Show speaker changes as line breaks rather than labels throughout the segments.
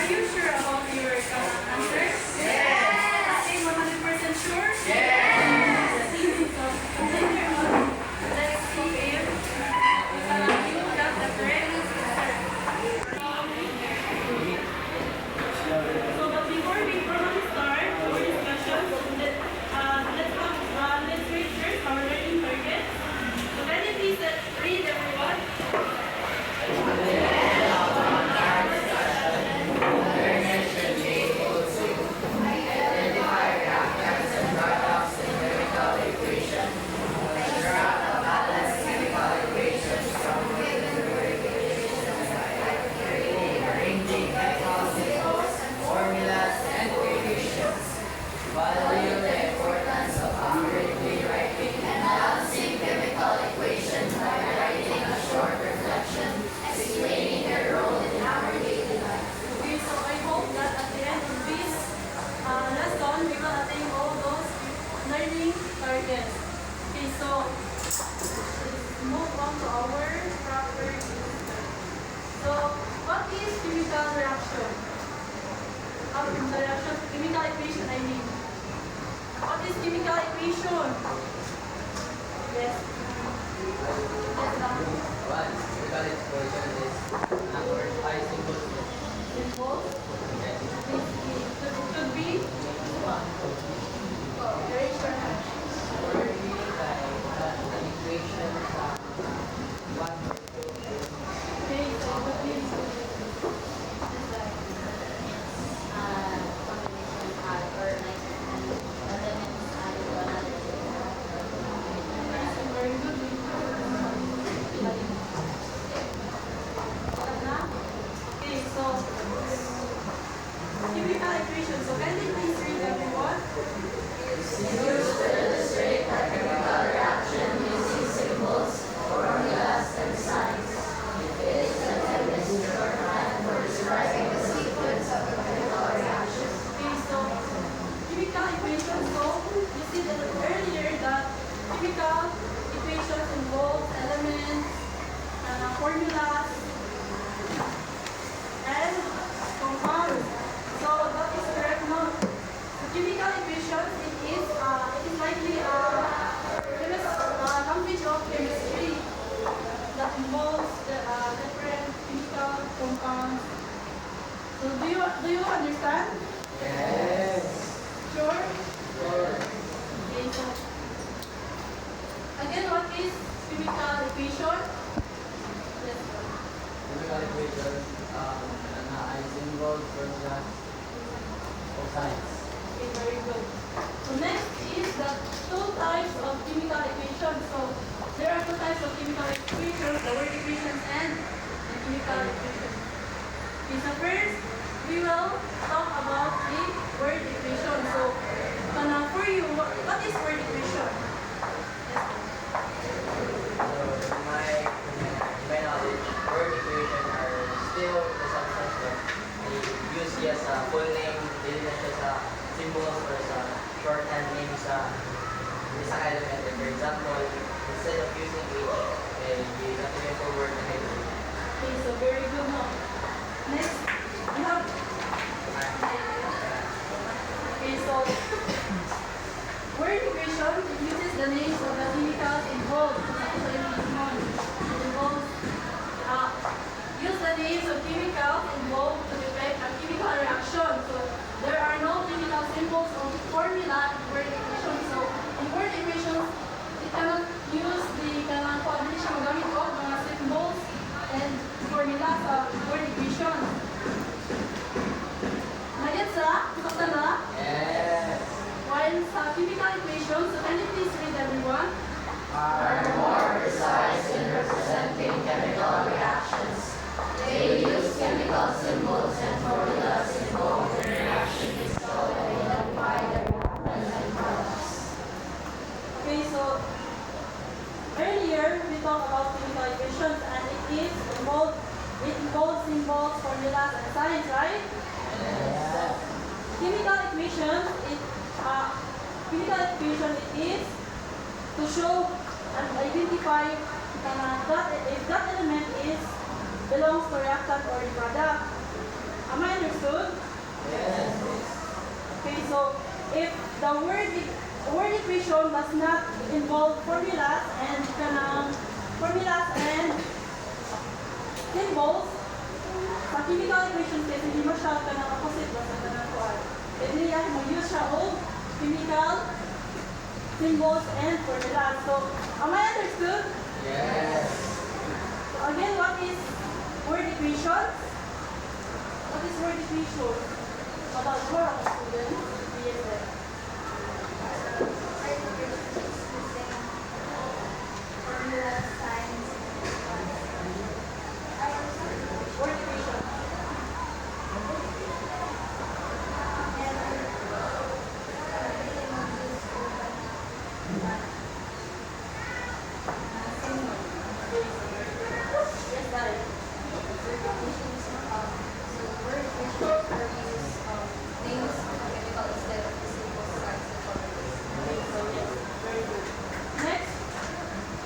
Are you sure about your answer? interaction, chemical equation, I mean. What is chemical equation? Yes.
What chemical equation is number I symbols.
Simple.
Yes.
Could be. Oh, very short.
Or maybe like an equation sa 1 or 2.
Okay, so it would be. Very good. Okay, so chemical equation. So can you please read everyone? Okay, so chemical equation. So you see that earlier that chemical equations involve elements, formulas, and compounds. So that is correct now. The chemical equation it is likely a language of chemistry that involves the different chemical compounds. So do you understand?
Yes.
Sure?
Sure.
Okay, so again, what is chemical equation? Yes.
Chemical equation na I symbol formulas of science.
Okay, very good. So next is the two types of chemical equations. So there are two types of chemical equations, the word equations and the chemical equations. Okay, so first, we will talk about the word equation. So, for you, what is word equation? Yes.
So in my knowledge, word equation are still the substance that I use as a full name, dili na siya sa symbols or sa shorthand name sa isang element. For example, instead of using H, you for word na H.
Okay, so very good now. Next, you have. Okay, so word equation it uses the names of the chemicals involved. So it involves use the names of chemicals involved to depict a chemical reaction. So there are no chemical symbols or formula in word equation. So in word equations, it cannot use the combination gamit of mga symbols and formula sa word equation. Nagets na? Sakta na?
Yes.
While sa chemical equations, so can you please read everyone?
Are more precise in representing chemical reactions. They use chemical symbols and formulas involved in reactions to identify the reactants and products.
Okay, so earlier we talked about chemical equations and it involves symbols, formulas, and signs, right?
Yes.
Chemical equation it is to show and identify that if that element belongs to reactant or the product. Am I understood?
Yes.
Okay, so if the word equation does not involve formulas and symbols, sa chemical equations kasi hindi mo siya opposite ba sa kanang kuan. Pwede niya mo use siya of chemical symbols and formulas. So, am I understood?
Yes.
So again, what is word equation? What is word equation? About more of students, BSF. Word equation. Yes, got it. Okay, so yes, very good. Next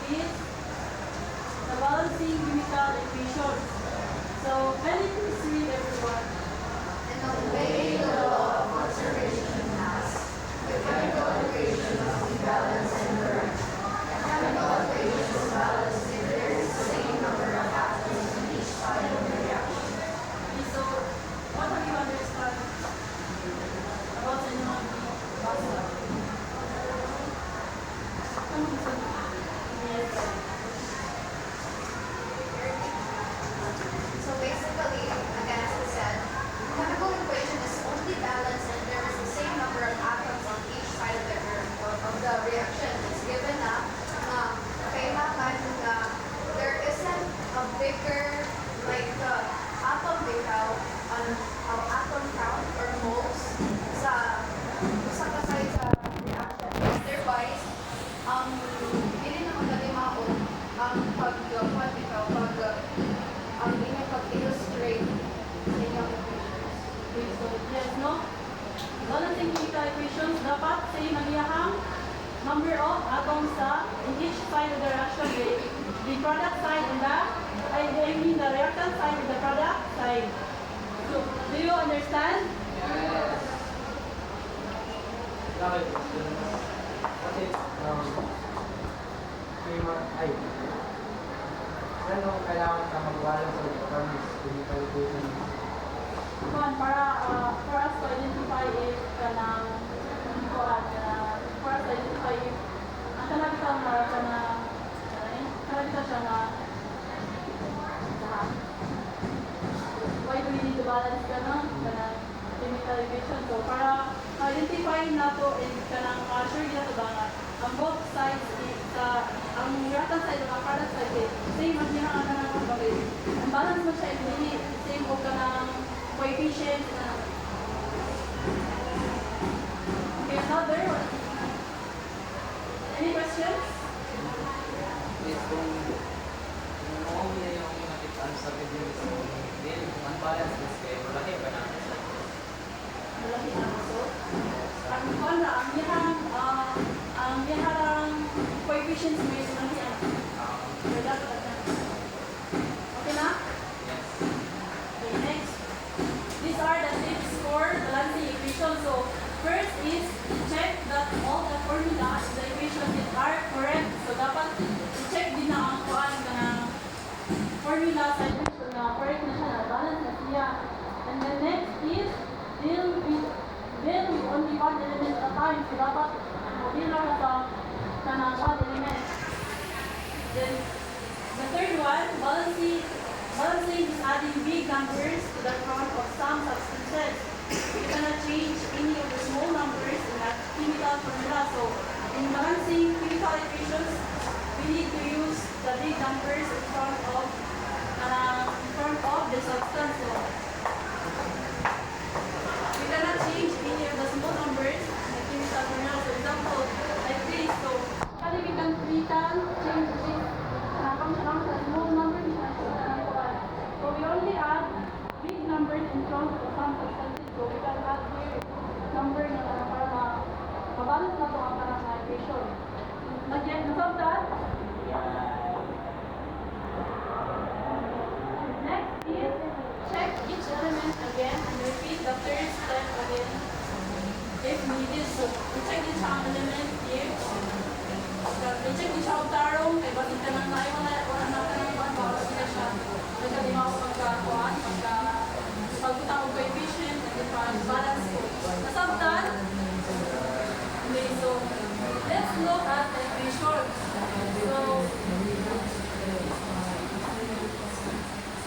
is the balancing chemical equations. So, can you please read everyone?
In a way, the
side. So, do you understand?
Bakit? Kasi, ay, ano kailangan ka mag-balance sa promise clinical education?
Kuan para for us to identify if kanang kuan for us to identify if ang kanang bitaw na kanang bitaw siya na why do we need to balance kanang chemical equation. So para identify nato and kanang sure gina to ba nga ang both sides ang reactant side ug ang product side same man niya ang kanang bagay. Ang balance mo siya hindi same og kanang coefficient. Okay, another one. Any questions?
Yes, kung noong na yung nakitaan sa video so then kung unbalance is kayo malaki ba na
Malaki na so. Ang wala, ang yaharang coefficients may malaki ang okay na?
yes.
Okay, next. These are the tips for balancing equation. So, first is check that all the formulas in the equation are correct. So, dapat i-check din na ang kuan ka ng formula sa equation na correct na siya, na balance na siya. And then next is deal with only one element at a time. So, dapat deal lang sa kanang one element. Then, the third one, balancing is adding big numbers to the front of some substances. You cannot change any of the small numbers in that chemical formula. So, in balancing chemical equations, we need to use the big numbers in front of the substance. So, we cannot change any of the small numbers in the chemical formula. For example, like this. So, we can change this. Small number. So we only add big numbers in front of some substances. So we can add here number na para mabalance na ito ang parang equation. Again, above that, next is check each element again and repeat the third step again if needed. So we check each element here. I-check din siya ang tarong, kaya bakit ka nang wala na ka nang para sila siya. Nagkalimaw pagkakuan, pagkita ko coefficient, and balance ko. Nasabtan? Okay, so let's look at the equation. So,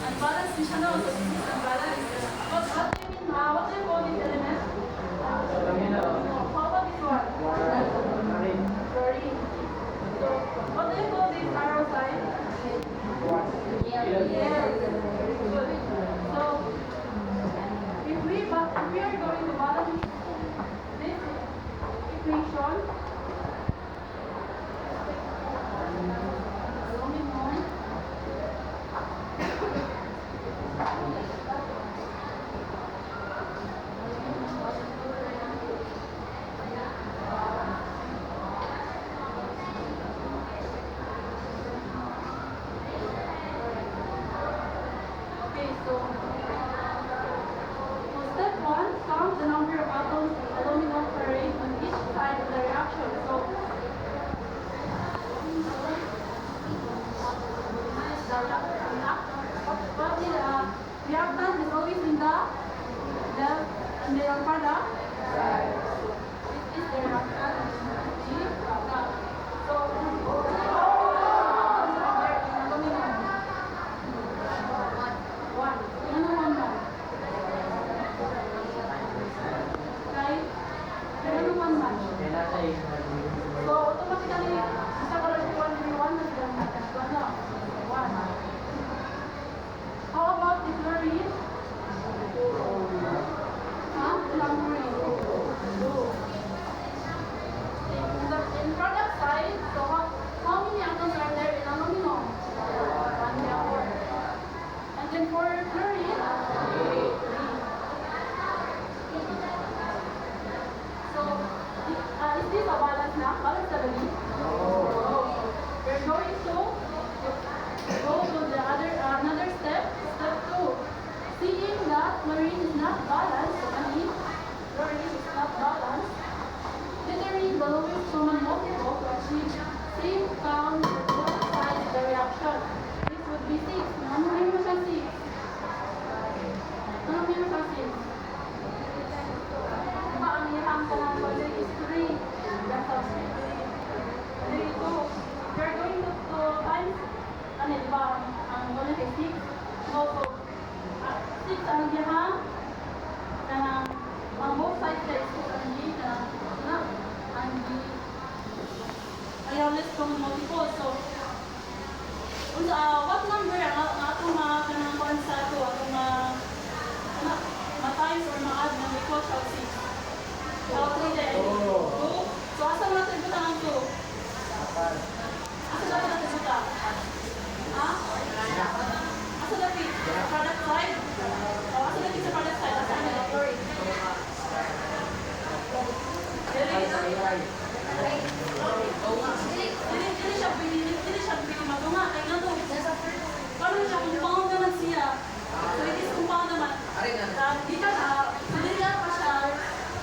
unbalanced din siya na. So, this is unbalanced. What do you mean? What do you call this element? How about this one? Chlorine. So, what do you call this arrow sign? Yes. Very good. So, if we are going to balance this equation, step 1, count the number of atoms in aluminum chloride on each side of the reaction. So, the reactant is always in the product. This is the reactant. So, so automatically, isa ka lang 1 na sila. How about the chlorine? Ilang chlorine? 2. six. Also, six ang dihang kanang ang both sides there is ang di kanang na ang di ayaw less common multiple. So, what number ang atong mga kanang kuan sa ato atong ma-times or ma-add ng equal shall 6. So, 3 there. 2. So, asa mo natin buta ang 2? Asa natin buta? Ha? Asa natin? Sa product side? O, asa natin sa product side? Asa natin? Dili siya pinamatunga. Kaya nga to. Paano siya? Compound naman siya. So, it is compound naman. Di ka na, sinila pa siya.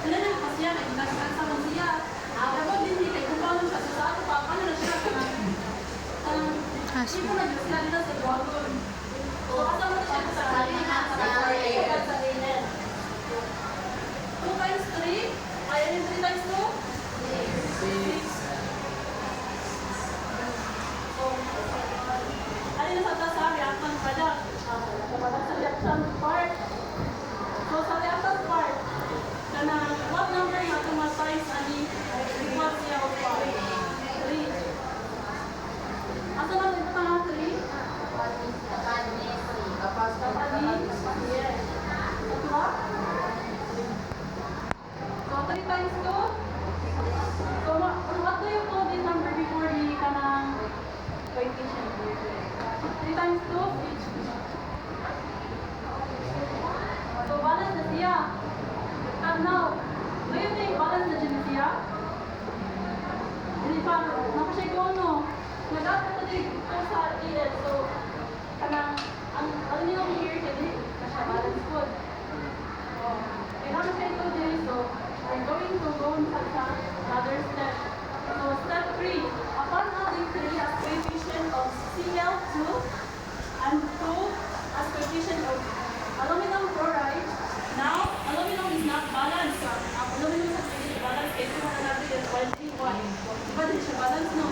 Sinila pa siya. Kaya ginagawa man siya. Dapat din kay compound siya. So, sa ato pa, paano na siya? Hindi ko na dito sila nila sa dragon. So, asa mo na siya sa sa linen. 2 times 3. Kaya rin 3 times 2? 6. So, alin na sa taas sa reactant product? Sa reactant part. So, sa reactant part, kanang what number yung atong ma-times ani equal siya o 5? 3. Asa na ito nga 3? Kapag yes. So, diba? So, 3 times 2? So, what do you call this number before the kanang coefficient? 3 times 2? 6. So, balance na siya. And now, do you think balance na siya siya? Hindi pa, napasya ko ano. Nag-aat ko din ito sa ilid. So, kanang, ang niyo here, hindi na siya balance food. And how to say to this, so, we're going to go sa another step. So, step 3. Upon adding 3 as coefficient of Cl2 and 2 as coefficient of aluminum chloride. Now, aluminum is not balanced. Aluminum is not balanced. Kaya ito mga natin is 1. Diba din siya balance, no?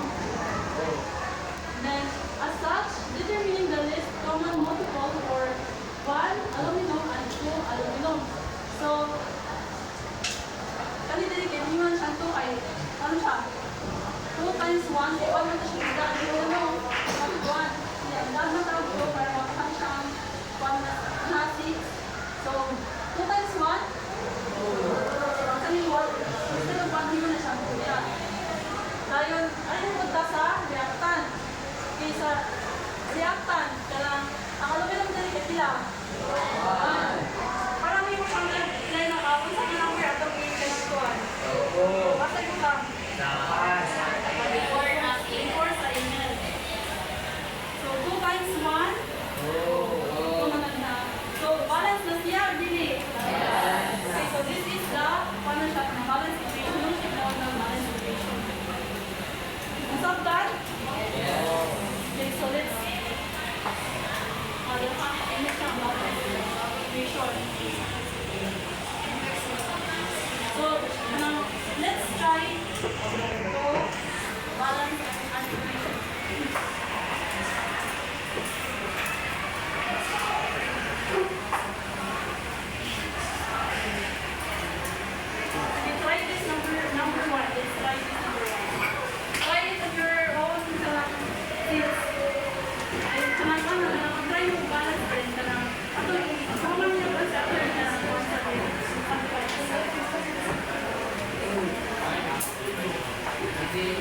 Then, as such, determining the least common multiple for 1 aluminum and 2 aluminum. So, kanina din, kaya hindi man siya ito kay, ano siya? 2 times 1, equal man siya siya. Ano, ano, 1. Yan, dahil matawag ko para makakang siyang 1 na 6. So, 2 times 1? Kanina 1. Instead of 1, hindi mo na siya kuya. Dahil, ano yung punta sa reactant? Kaysa reactant, kaya ang aluminum din kaya sila. Parang may mo pang line na kapon sa number at ang pinagkuhan. Basta yung lang. Before sa email. So, 2 times 1. So, balance na siya or dili? Okay, so this is the paano siya ng balance equation. Yung signal ng balance equation. Stop that? Okay, so let's so, now, let's try to balance and equation. Okay, try this number 1. Let's try this number 1. Try it on your own skills. Ay, kanang try yung balance rin. Kanang, ato, sama niya ba sa ato na
Hindi,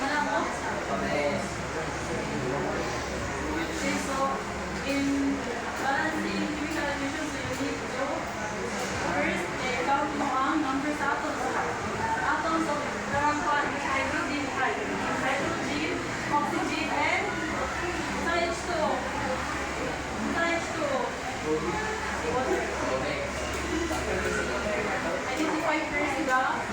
Malabo?
Pares.
Okay, so in balancing chemical equations, so you need to first count mo ang number sa atoms. Atoms of karang hydrogen, oxygen, and sa H2O. Sa H2O. Water.
Okay.
Identify first the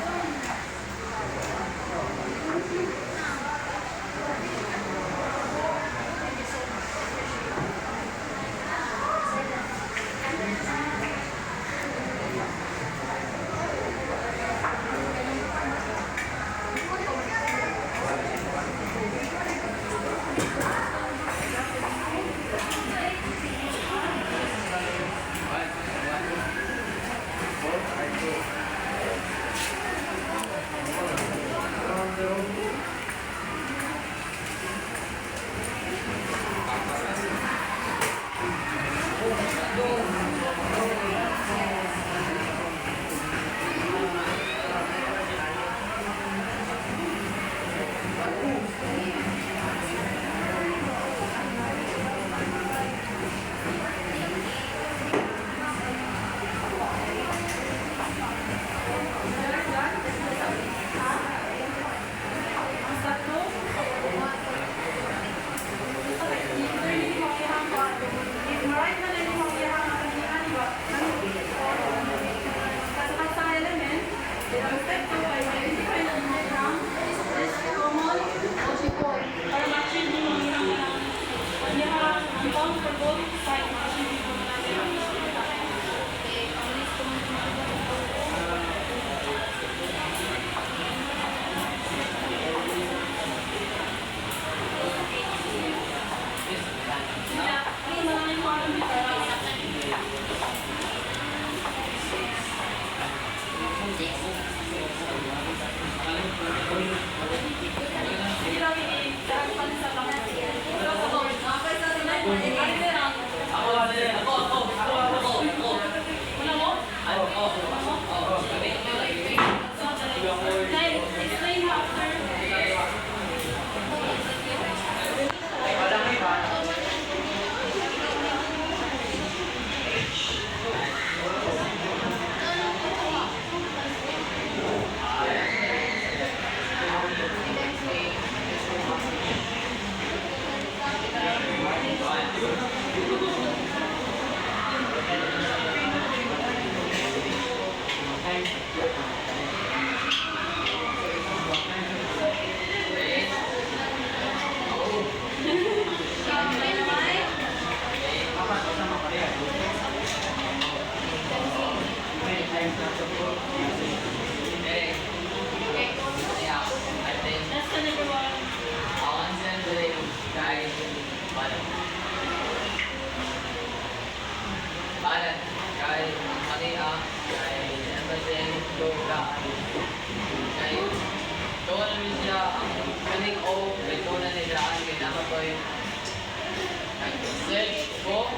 Search ko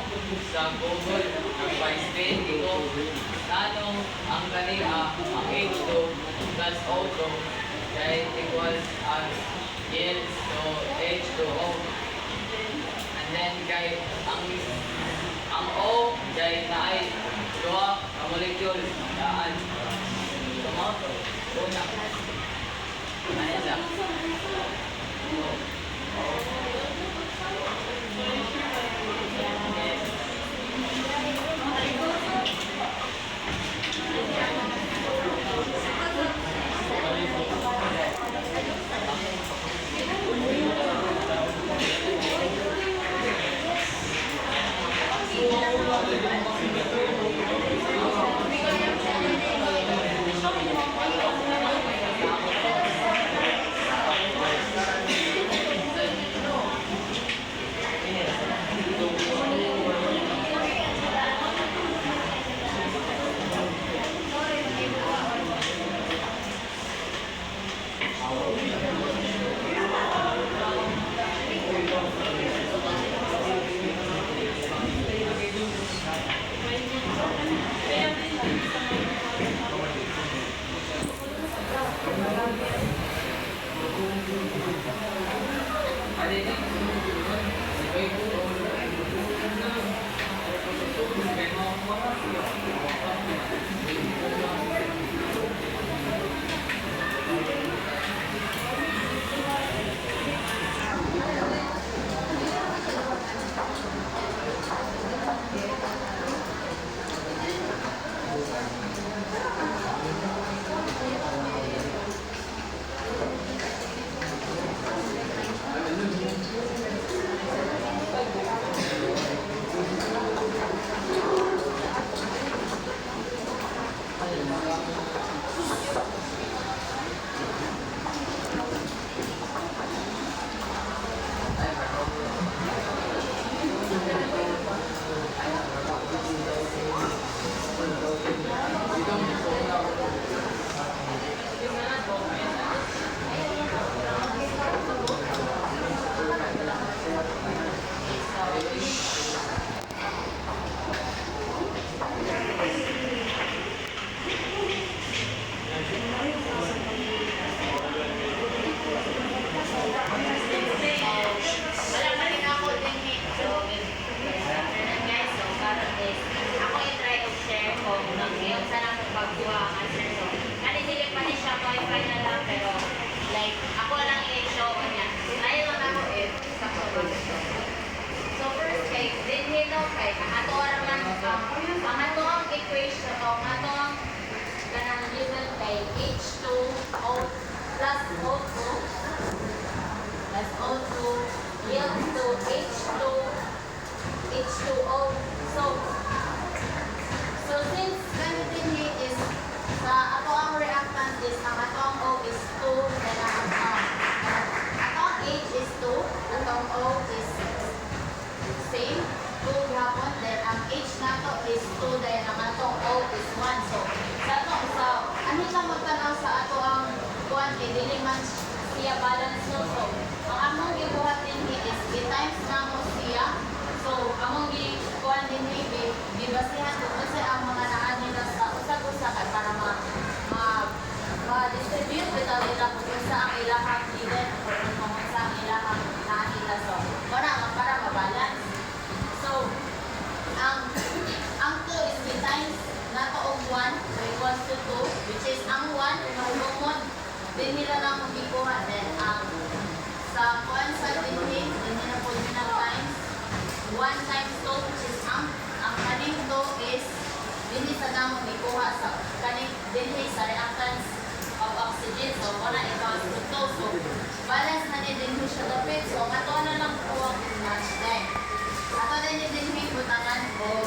sa Google, nag-spin dito, tanong ang kanina, ang H2 plus O2 kaya equals as yields to H2O. And then kay ang O kay na ay duha ka molecule daan tomato una. Ano siya?
Wala pa rin ako din eh. So, ganun guys. So, karon is ako i-try og share ko yung sana akong pagkuha ang answer. So, kanindili pa rin siya ko final lang pero like ako lang i-show ko niya. Tayo lang ako sa pagkuha. So, first kay din kay ato raman ang ato ang equation o ang ato ang kanang given kay H2O plus O2 plus O2 yields to H2O. So since ganito din is sa ato ang reactant is ang ato ang O is 2 then ang ato ang H is 2 ato ang O is same 2 gihapon then ang H nato is 2 then ang ato ang O is 1. So sa ato sa ano lang magtanaw sa ato ang kuan kay dili man siya balance no. So ang among gibuhat din is i-times na mo siya. So among gikuan din gibasihan kung sa ang mga naan nila sa usag-usa kay para ma-distribute bitaw nila kung sa ang ilahang given o kung sa ang ilahang naan nila. So para ma-balance. So ang 2 is i-times nato og 1 so equals to 2 which is ang 1 common din nila lang kung gikuha then sa kuan sa din nila po nila times 1 times 2 which is ang kaning 2 is din sa namon gikuha sa kaning din sa reactants of oxygen so wala equals to 2 so balance na din siya dapit so ato na lang po ang match time ato din butangan o 2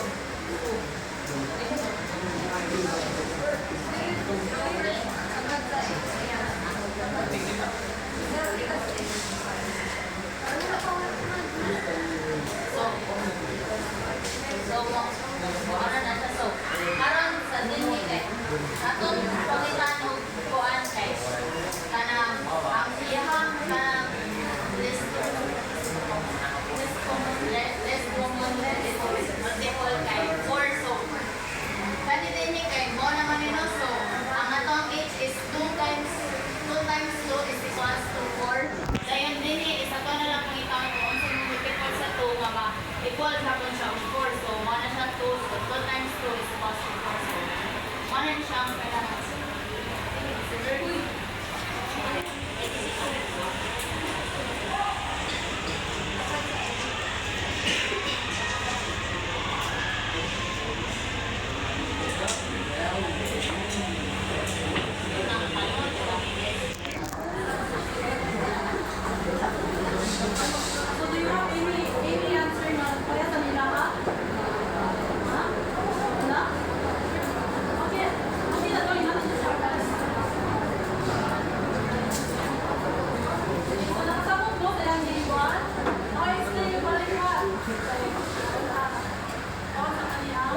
ano na siya. So, karon sa dinhi kay atong pangitan og kuan kay kanang ang iyang kanang less common multiple kay 4 so kani dinhi kay mo naman nino so ang atong H is 2 times 2 is equals to 4 dayon dinhi is ato na lang pangitan kung unsa mo multiple sa 2 nga equal hapon siya of 4 so 1 na siya 2 so 2 times 2 is equals to 4 so 1 na siya ang kailangan
So do you have any answer na kaya sa nila ha? Ha? Wala? Okay. Okay na to, natin sa class. So nakasabog mo sa yung iniwan. Okay, explain yung balik ha. Okay, sa kaniyang.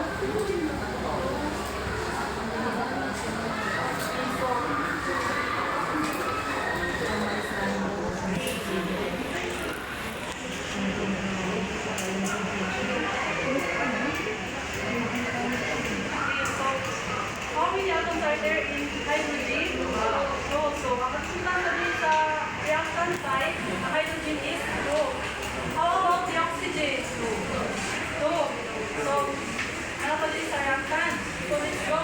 How many atoms are there in hydrogen? So makasundan na din sa reactant side, ang hydrogen is 2. How about the oxygen? 2. So, ano pa din sa reactant? So, let's go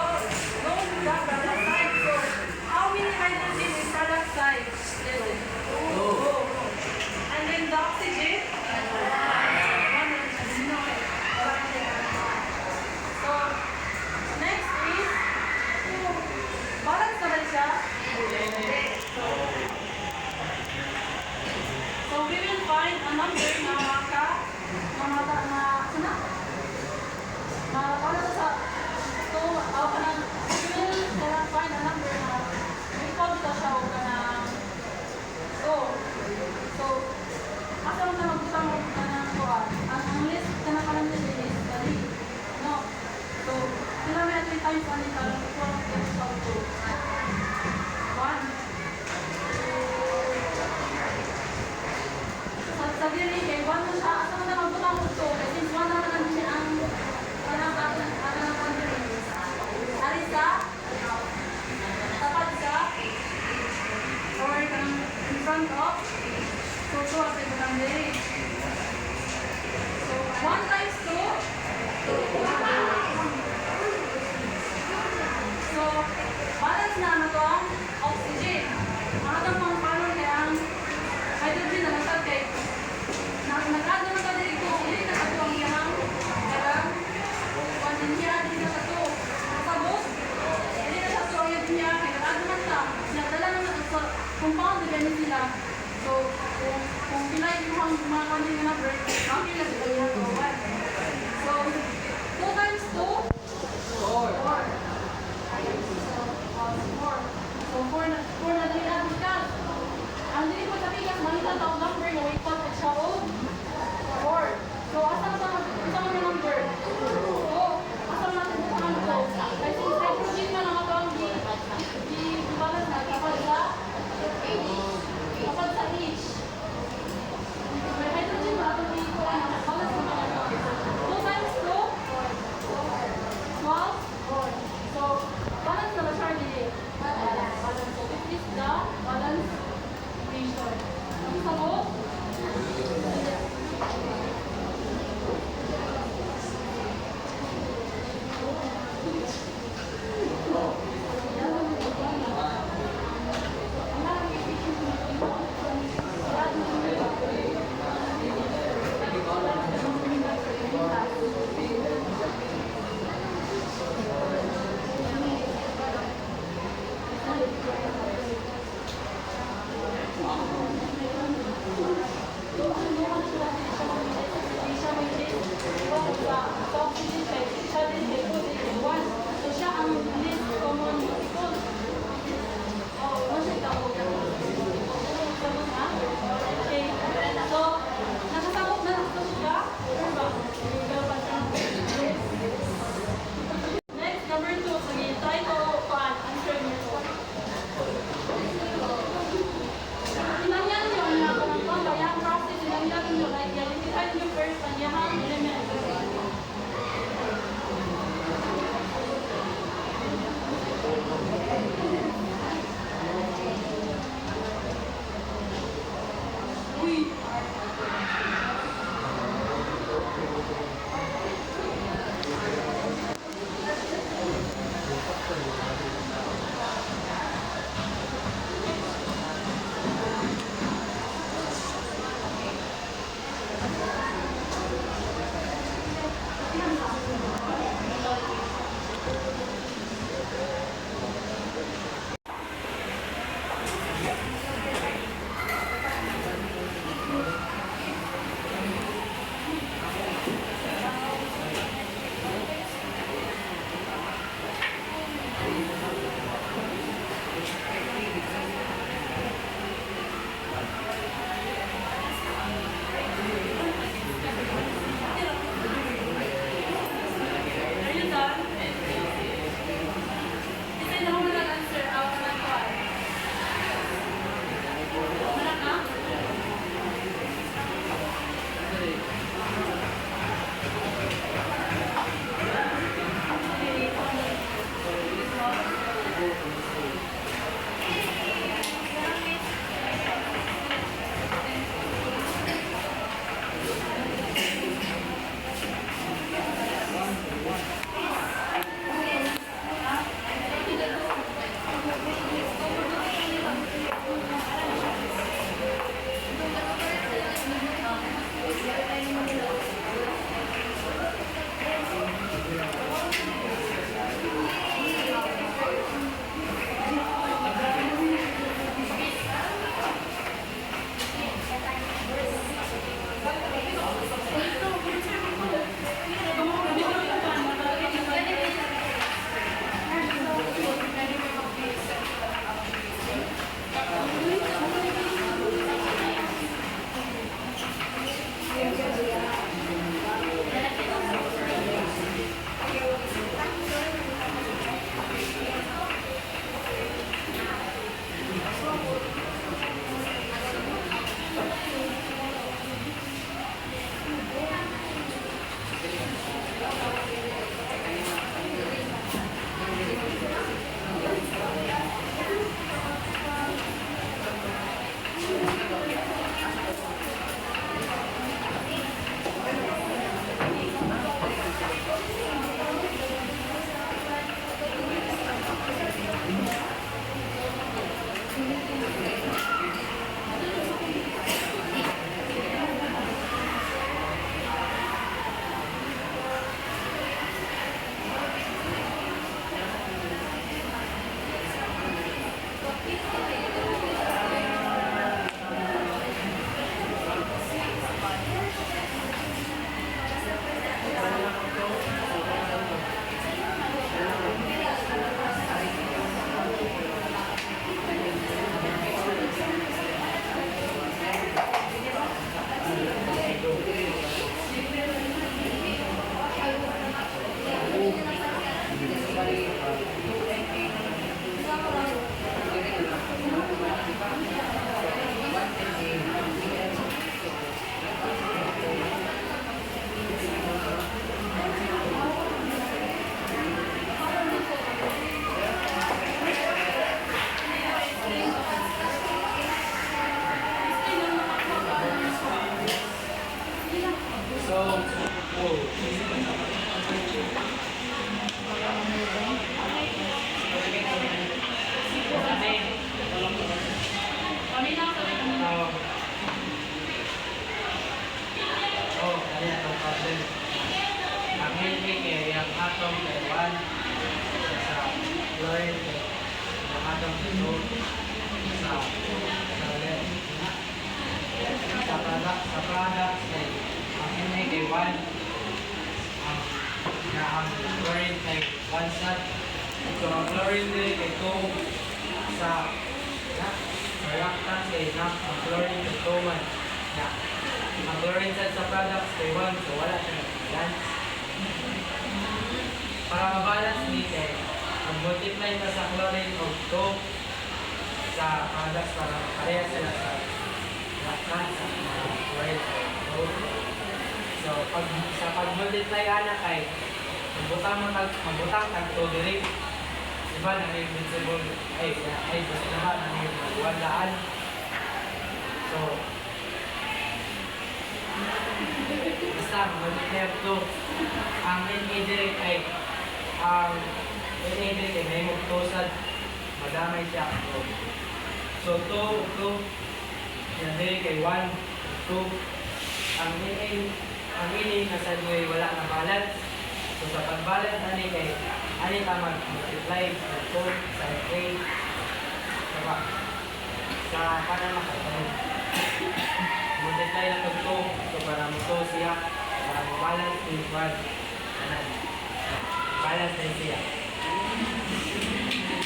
back product side. So, how many hydrogen in product side? 2. And then the oxygen? 1. So, next is balance naman siya. So we will find a number na para sa 2 we will din sila. So, kung pinay mo ang mga konting number, okay lang sila yung number 1. So, 2 times 2? 4. So, 4 na din ang bigas. Ang dili po sa bigas, manita taong number na wait pa siya o 4. So, asa mo yung number? Oo. Asa mo natin sa ano ko? Kasi nitrogen man ang atong di-balance na kapag sa H. May hydrogen ba? Itong i-balance na mga 2 times 2? Paminaw sa kanina.
Ano itong problem? Ang NA kay yung atom kay 1 sa fluorine kay yung atom kay 2 sa solid. Sa product kay ang NA kay 1 ang fluorine kay 1 shot. So ang fluorine din kay 2 sa reactants kay ang fluorine kay 2 man. Ang chlorine side sa products kay 1, so wala siya balance. Para ma-balance ni kay mag-multiply na sa chlorine of 2 sa products para pareha sila sa reactants sa chlorine of 2. So sa pag-multiply ana kay magbutang tag 2 diri. Diba na may invincible ay basta naman na may magwalaan. So basta mag-declare to ang NA direct ay ang NA direct ay may magtusad madamay siya so 2 yan direct ay 1 2 ang NA nasa doy wala na balance so sa pag-balance ani kay ani ta mag-multiply sa 2 sa A diba sa panama multiply na ito so para mo to siya para mo balance in 1 balance na siya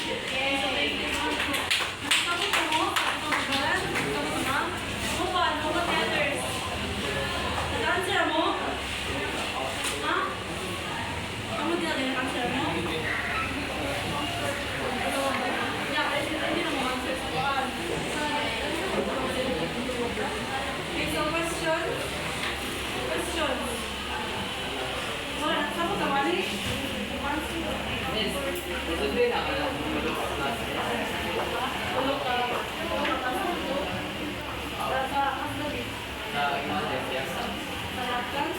Okay, so thank you. Nakasabot ka mo? Ito ang balance? Nakasabot ka na? Ano ba? Ano ba letters? Nag-answer mo? Ha? Kamu din natin nag-answer mo? So, yeah, hindi na mo answer sa kuhaan. Okay, so question? Question? Wala, nakasabot ka ba ni? Tulog ka. Sa Asdali. Sa Lakas?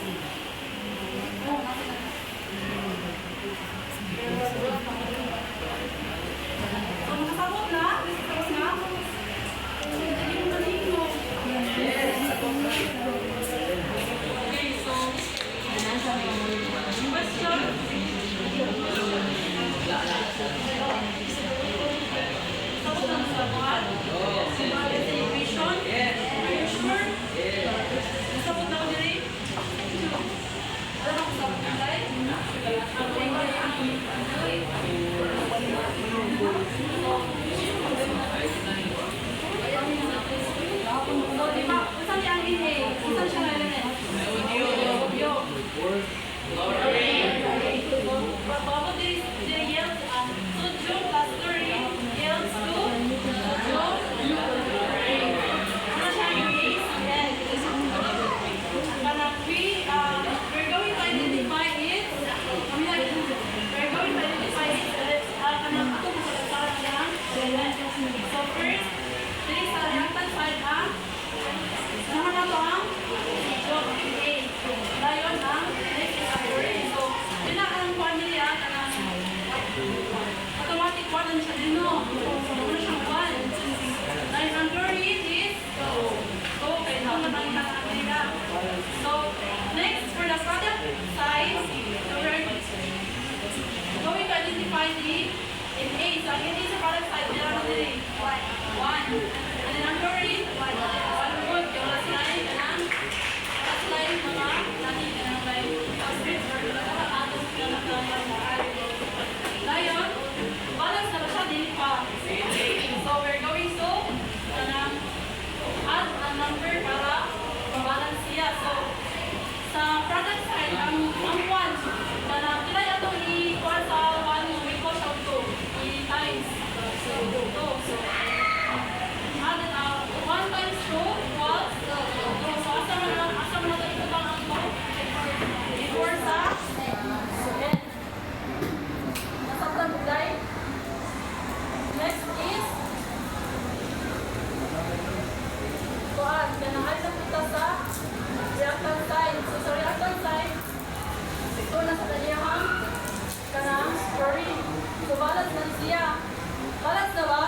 Oo, nasa na. So, nakasabot na? Tapos na? Hindi mo nalino. Okay, so question? Sabot na sa buwan? Equation? Are you sure? Sabot na ko diri? Alam ako sabot na tayo? So, di ba? Saan siya ang inhale? Saan siya ang element? Audio. Pagkakot diri yields sodium plus chlorine yields to sodium. Ano siya yung base? Yes. We're going to identify it. We're going to identify it. So first, diri sa reactant side ang naman na to ang sodium A. Dayon ang next is ang chlorine. So, yun na ang quantity ang automatic 1 ang siya din, no? So, ano siyang 1. Dahil ang chlorine is 2. So, kaya naman ang ilang nila. So, next, for the product side, so we're going to identify the in A. So, ang A sa product side, nila naman din 1. And then ang chlorine, 1 good. Yung last line, kanang last line, mga natin, kanang line, script, or atos na nagkakaroon. Dayon, balance na ba siya? Dili pa. So, we're going to add a number para mabalance siya. So, sa product side, ang 1, pila ito i-equal sa 1, we call siya 2, i-times. So, 2. So, add it out. 1 times 2 equals 2. So, asa mo na ito ibutang ang 2? Before sa 10. Nasabtan mo, guys? Next is kuhaan. Kanahan na punta sa reactant side. So, sa reactant side, ito na sa taliyahang kanang chlorine. So, balance na siya. Balance na ba?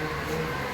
Amen.